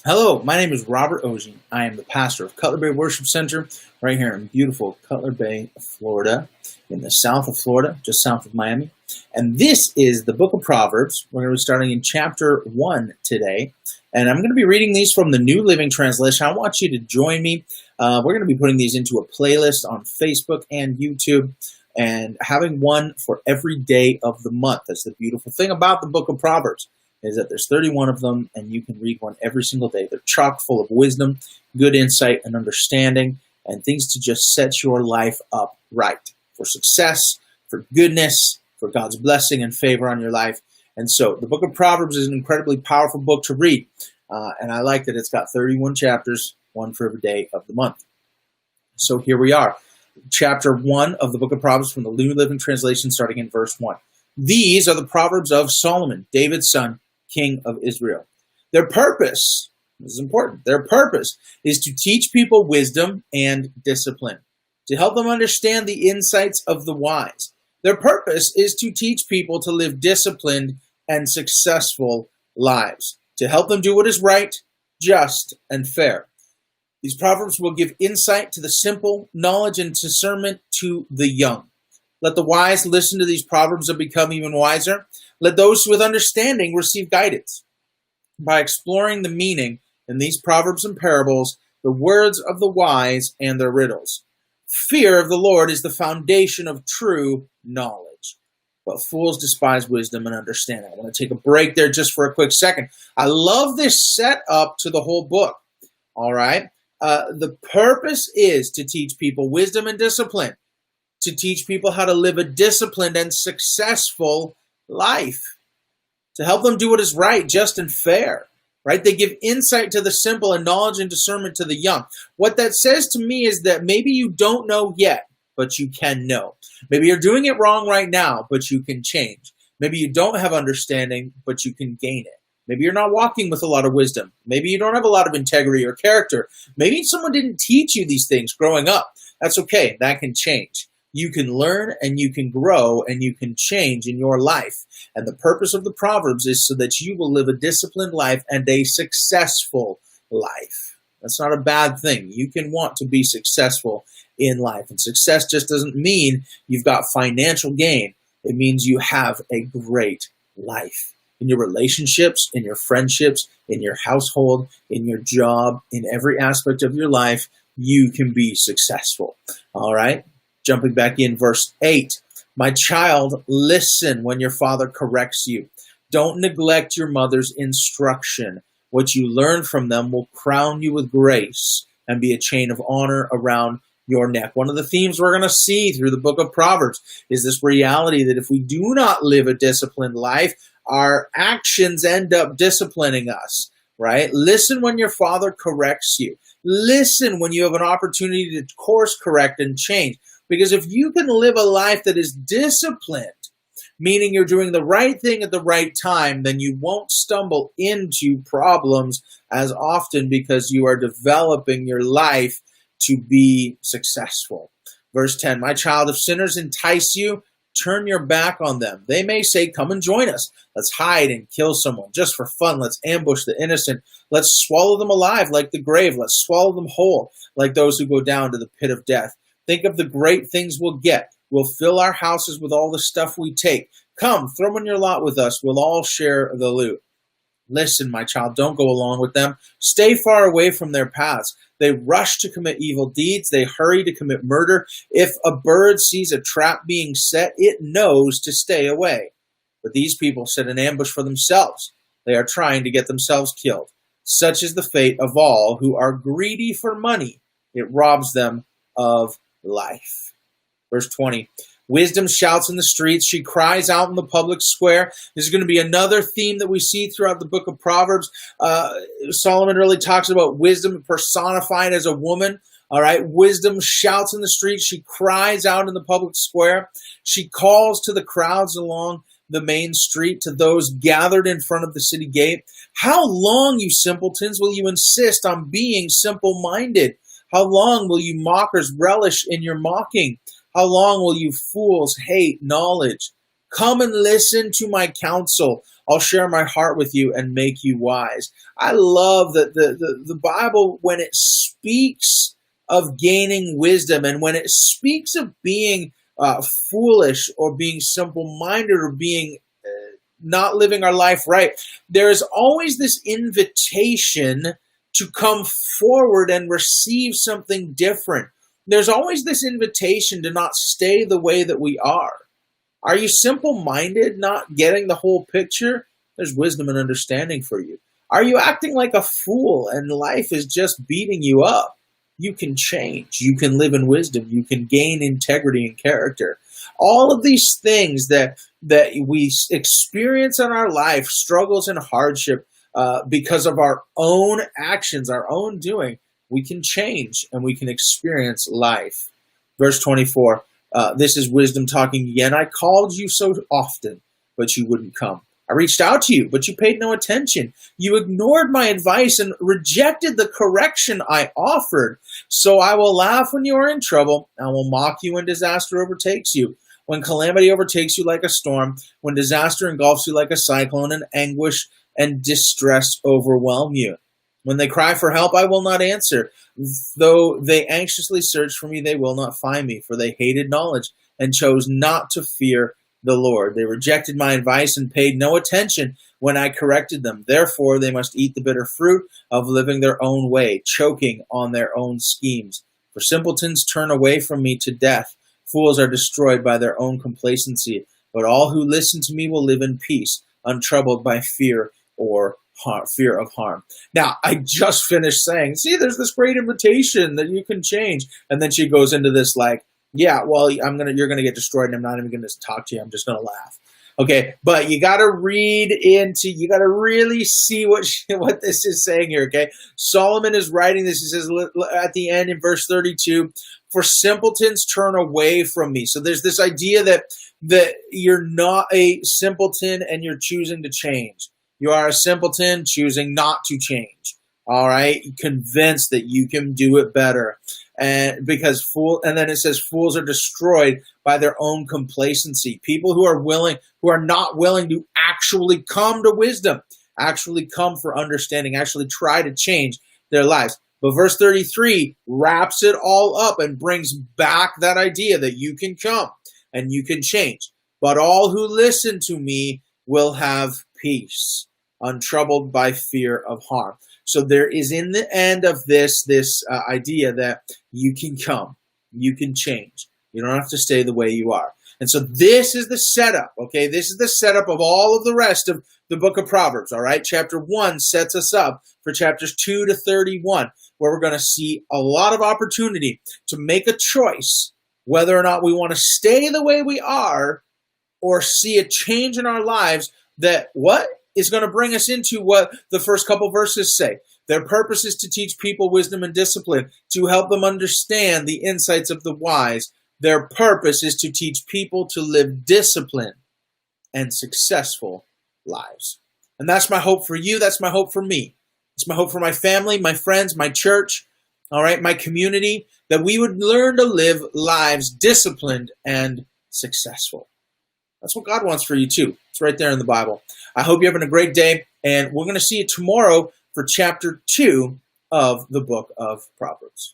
Hello, my name is Robert Ozian. I am the pastor of Cutler Bay Worship Center right here in beautiful Cutler Bay, Florida, in the south of Florida, just south of Miami. And this is the book of Proverbs. We're going to be starting in chapter 1 today. And I'm going to be reading these from the New Living Translation. I want you to join me. We're going to be putting these into a playlist on Facebook and YouTube and having one for every day of the month. That's the beautiful thing about the book of Proverbs, is that there's 31 of them, and you can read one every single day. They're chock full of wisdom, good insight, and understanding, and things to just set your life up right for success, for goodness, for God's blessing and favor on your life. And so the book of Proverbs is an incredibly powerful book to read, and I like that it's got 31 chapters, one for every day of the month. So here we are, chapter 1 of the book of Proverbs from the New Living Translation, starting in verse 1. These are the Proverbs of Solomon, David's son, King of Israel. Their purpose, this is important, their purpose is to teach people wisdom and discipline, to help them understand the insights of the wise. Their purpose is to teach people to live disciplined and successful lives, to help them do what is right, just, and fair. These proverbs will give insight to the simple, knowledge and discernment to the young. Let the wise listen to these proverbs and become even wiser. Let those with understanding receive guidance. By exploring the meaning in these proverbs and parables, the words of the wise and their riddles. Fear of the Lord is the foundation of true knowledge, but fools despise wisdom and understanding. I want to take a break there just for a quick second. I love this setup to the whole book. All right. The purpose is to teach people wisdom and discipline, to teach people how to live a disciplined and successful life, to help them do what is right, just, and fair, right? They give insight to the simple and knowledge and discernment to the young. What that says to me is that maybe you don't know yet, but you can know. Maybe you're doing it wrong right now, but you can change. Maybe you don't have understanding, but you can gain it. Maybe you're not walking with a lot of wisdom. Maybe you don't have a lot of integrity or character. Maybe someone didn't teach you these things growing up. That's okay. That can change. You can learn and you can grow and you can change in your life. And the purpose of the Proverbs is so that you will live a disciplined life and a successful life. That's not a bad thing. You can want to be successful in life. And success just doesn't mean you've got financial gain. It means you have a great life. In your relationships, in your friendships, in your household, in your job, in every aspect of your life, you can be successful. All right? Jumping back in verse 8. My child, listen when your father corrects you. Don't neglect your mother's instruction. What you learn from them will crown you with grace and be a chain of honor around your neck. One of the themes we're going to see through the book of Proverbs is this reality that if we do not live a disciplined life, our actions end up disciplining us, right? Listen when your father corrects you. Listen when you have an opportunity to course correct and change. Because if you can live a life that is disciplined, meaning you're doing the right thing at the right time, then you won't stumble into problems as often because you are developing your life to be successful. Verse 10, my child, if sinners entice you, turn your back on them. They may say, come and join us. Let's hide and kill someone just for fun. Let's ambush the innocent. Let's swallow them alive like the grave. Let's swallow them whole like those who go down to the pit of death. Think of the great things we'll get. We'll fill our houses with all the stuff we take. Come, throw in your lot with us. We'll all share the loot. Listen, my child, don't go along with them. Stay far away from their paths. They rush to commit evil deeds. They hurry to commit murder. If a bird sees a trap being set, it knows to stay away. But these people set an ambush for themselves. They are trying to get themselves killed. Such is the fate of all who are greedy for money. It robs them of life. Verse 20. Wisdom shouts in the streets. She cries out in the public square. This is going to be another theme that we see throughout the book of Proverbs. Solomon really talks about wisdom personified as a woman. All right. Wisdom shouts in the streets. She cries out in the public square. She calls to the crowds along the main street, to those gathered in front of the city gate. How long, you simpletons, will you insist on being simple-minded? How long will you mockers relish in your mocking? How long will you fools hate knowledge? Come and listen to my counsel. I'll share my heart with you and make you wise. I love that the Bible, when it speaks of gaining wisdom and when it speaks of being foolish or being simple-minded or being not living our life right, there is always this invitation to come forward and receive something different. There's always this invitation to not stay the way that we are. Are you simple-minded, not getting the whole picture? There's wisdom and understanding for you. Are you acting like a fool and life is just beating you up? You can change. You can live in wisdom. You can gain integrity and character. All of these things that we experience in our life, struggles and hardship, because of our own actions, our own doing, we can change and we can experience life. Verse 24, this is wisdom talking again. I called you so often, but you wouldn't come. I reached out to you, but you paid no attention. You ignored my advice and rejected the correction I offered. So I will laugh when you are in trouble. I will mock you when disaster overtakes you. When calamity overtakes you like a storm, when disaster engulfs you like a cyclone, and anguish and distress overwhelm you. When they cry for help, I will not answer. Though they anxiously search for me, they will not find me, for they hated knowledge and chose not to fear the Lord. They rejected my advice and paid no attention when I corrected them. Therefore, they must eat the bitter fruit of living their own way, choking on their own schemes. For simpletons turn away from me to death. Fools are destroyed by their own complacency. But all who listen to me will live in peace, untroubled by fear of harm. Now, I just finished saying, see, there's this great invitation that you can change. And then she goes into this like, yeah, well, you're gonna get destroyed, and I'm not even gonna talk to you. I'm just gonna laugh. Okay, but you gotta you gotta really see what this is saying here. Okay, Solomon is writing this. He says at the end in verse 32, "For simpletons turn away from me." So there's this idea that you're not a simpleton and you're choosing to change. You are a simpleton choosing not to change. All right, convinced that you can do it better. And then it says fools are destroyed by their own complacency. People who are not willing to actually come to wisdom, actually come for understanding, actually try to change their lives. But verse 33 wraps it all up and brings back that idea that you can come and you can change. But all who listen to me will have peace, untroubled by fear of harm. So there is in the end of this idea that you can come, you can change. You don't have to stay the way you are. And so this is the setup, okay? This is the setup of all of the rest of the book of Proverbs, all right? Chapter 1 sets us up for chapters 2 to 31, where we're going to see a lot of opportunity to make a choice whether or not we want to stay the way we are or see a change in our lives that is going to bring us into what the first couple verses say. Their purpose is to teach people wisdom and discipline, to help them understand the insights of the wise. Their purpose is to teach people to live disciplined and successful lives. And that's my hope for you. That's my hope for me. It's my hope for my family, my friends, my church, all right, my community, that we would learn to live lives disciplined and successful. That's what God wants for you too. It's right there in the Bible. I hope you're having a great day, and we're going to see you tomorrow for chapter 2 of the book of Proverbs.